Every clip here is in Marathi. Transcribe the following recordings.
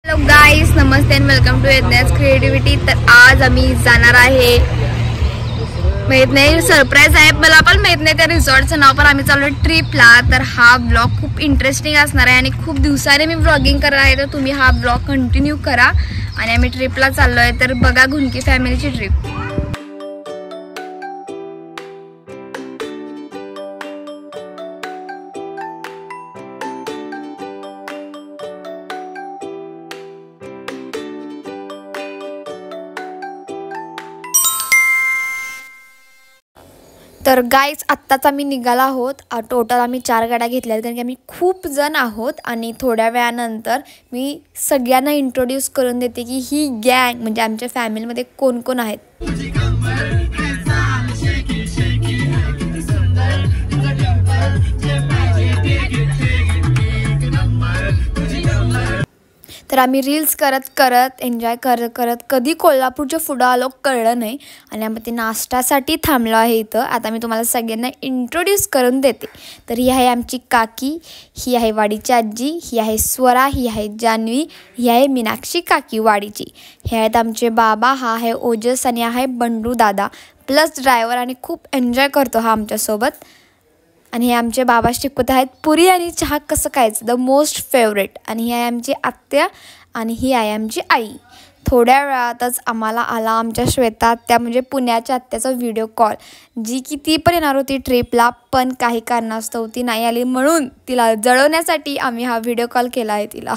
हॅलो गाईज, नमस्ते आणि वेलकम टू वेदनाज क्रिएटिव्हिटी। तर आज आम्ही जाणार आहे, माहित नाही सरप्राईज आहे, मला पण माहित नाही त्या रिसॉर्टचं नाव, पण आम्ही चाललोय ट्रिपला। तर हा ब्लॉग खूप इंटरेस्टिंग असणार आहे आणि खूप दिवसाने मी व्लॉगिंग करणार आहे, तर तुम्ही हा ब्लॉग कंटिन्यू करा। आणि आम्ही ट्रिपला चाललोय, तर बघा घुनकी फॅमिलीची ट्रिप। तर गाईज, आत्ताच आम्ही निघाला आहोत। टोटल आम्ही 4 गाड्या घेतल्या आहेत, कारण की आम्ही खूप जण आहोत। आणि थोड्या वेळानंतर मी सगळ्यांना इंट्रोड्यूस करून देते की ही गँग म्हणजे आमच्या फॅमिलीमध्ये कोण कोण आहेत। तर आम्ही रील्स करत करत एन्जॉय करत कधी कोल्हापूरच्या पुढं आलो कळलं नाही, आणि आम्ही ते नाश्त्यासाठी थांबलो आहे इथं। आता मी तुम्हाला सगळ्यांना इंट्रोड्यूस करून देते। तर ही आहे आमची काकी, ही आहे वाडीची आजी, ही आहे स्वरा, ही आहे जान्हवी, ही आहे मीनाक्षी काकी वाडीची, हे आहेत आमचे बाबा, हा आहे ओजस आणि हा आहे बंडू दादा प्लस ड्रायव्हर, आणि खूप एन्जॉय करतो हा आमच्यासोबत। आणि हे आमचे बाबा शिकवत आहेत पुरी आणि चहा कसं खायचं, द मोस्ट फेवरेट। आणि ही आहे आमची आत्या आणि ही आहे आमची आई। थोड्या वेळातच आम्हाला आला आमच्या श्वेता आत्या म्हणजे पुण्याच्या आत्याचा व्हिडिओ कॉल, जी की ती पण येणार होती ट्रिपला, पण काही कारणास्तव ती नाही आली, म्हणून तिला जळवण्यासाठी आम्ही हा व्हिडिओ कॉल केला आहे तिला।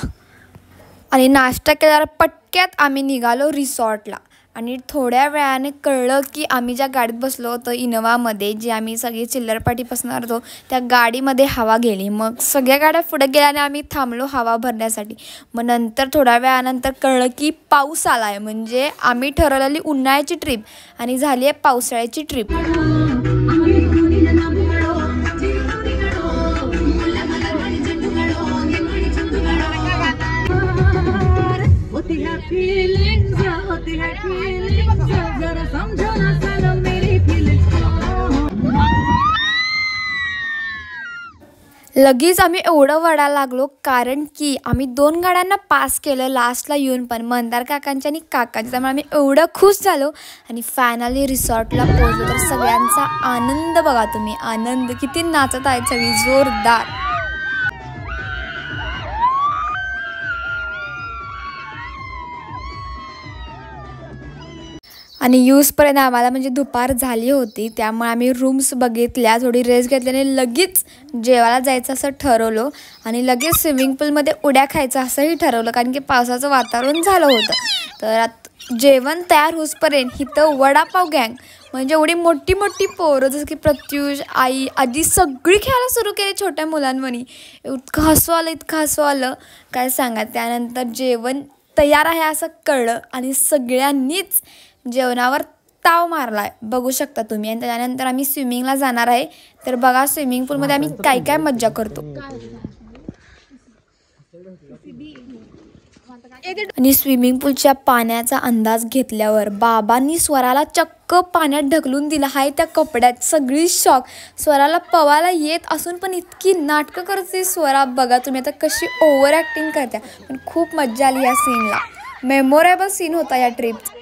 आणि नाश्ता केल्यावर पटक्यात आम्ही निघालो रिसॉर्टला। आणि थोड्या वेळाने कळलं की आम्ही ज्या गाडीत बसलो होतो इनोवामध्ये, जी आम्ही सगळी चिल्लरपाटी बसणार होतो, त्या गाडीमध्ये हवा गेली। मग सगळ्या गाड्या पुढे गेल्याने आम्ही थांबलो हवा भरण्यासाठी। मग नंतर थोड्या वेळानंतर कळलं की पाऊस आला आहे, म्हणजे आम्ही ठरवलेली उन्हाळ्याची ट्रिप आणि झाली आहे पावसाळ्याची ट्रिप। लगेच आम्ही एवढं वडायला लागलो, कारण की आम्ही 2 गाड्यांना पास केलं लास्टला येऊन, पण मंदार काकांच्या आणि काकांच्या, त्यामुळे आम्ही एवढं खुश झालो। आणि फायनली रिसॉर्टला पोहोचलो। तर सगळ्यांचा आनंद बघा तुम्ही, आनंद किती नाचत आहेत सगळी जोरदार। आणि यूजपर्यंत आम्हाला म्हणजे दुपार झाली होती, त्यामुळे आम्ही रूम्स बघितल्या, थोडी रेस्ट घेतल्याने लगेच जेवायला जायचं असं ठरवलं। आणि लगेच स्विमिंग पूलमध्ये उड्या खायचं असंही ठरवलं, कारण की पावसाचं वातावरण झालं होतं। तर जेवण तयार होईपर्यंत इथं वडापाव गँग म्हणजे एवढी मोठी मोठी पोरं, जसं की प्रत्युष, आई, आजी सगळी खेळायला सुरू केली छोट्या मुलांमध्ये। इतकं हसू आलं काय सांगा। त्यानंतर जेवण तयार आहे असं कळलं आणि सगळ्यांनीच जेवणावर ताव मारलाय, बघू शकता तुम्ही। आणि त्यानंतर आम्ही स्विमिंगला जाणार आहे। तर बघा स्विमिंग पूलमध्ये आम्ही काय काय मज्जा करतो। आणि स्विमिंग पूलच्या पाण्याचा अंदाज घेतल्यावर बाबांनी स्वराला चक्क पाण्यात ढकलून दिला आहे त्या कपड्यात। सगळी शॉक, स्वराला पवायला येत असून पण इतकी नाटकं करते स्वरा, बघा तुम्ही आता कशी ओव्हर ॲक्टिंग करते। पण खूप मज्जा आली या सीनला, मेमोरेबल सीन होता या ट्रिपचा।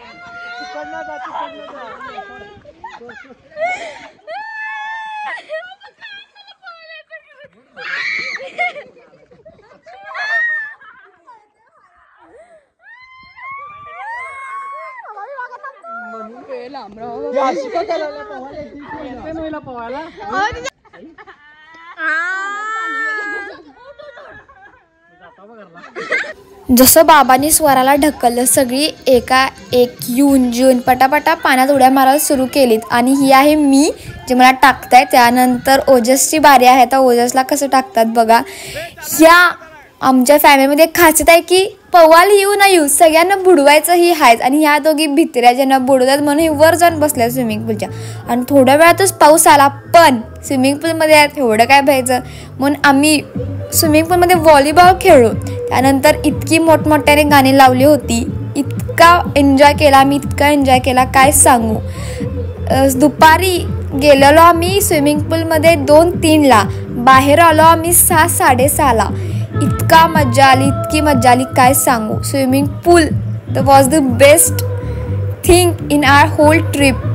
जसं बाबांनी स्वराला ढकललं, सगळी एका एक येऊन पटापटा पाण्यात उड्या मारायला सुरू केलीत। आणि ही आहे मी, जे मला टाकताय। त्यानंतर ओजसची बारी आहे, आता ओजसला कसं टाकतात बघा। ह्या आमच्या फॅमिलीमध्ये खासियत आहे की पवाल येऊ ना येऊ सगळ्यांना बुडवायचं ही आहेच। आणि ह्या दोघी भित्र्या ज्यांना बुडवतात म्हणून हे वर जाऊन बसल्या स्विमिंग पूलच्या। आणि थोड्या वेळातच पाऊस आला, पण स्विमिंग पूलमध्ये आहेत एवढं काय भ्यायचं, म्हणून आम्ही स्विमिंग पूलमध्ये व्हॉलीबॉल खेळलो। त्यानंतर इतकी मोठमोठ्याने गाणी लावली होती, इतका एन्जॉय केला काय सांगू। दुपारी गेलेलो आम्ही स्विमिंग पूलमध्ये 2-3ला, बाहेर आलो आम्ही 6-6:30ला। इतका मजा आली, इतकी मजा आली काय सांगू. Swimming pool was the best thing in our whole trip.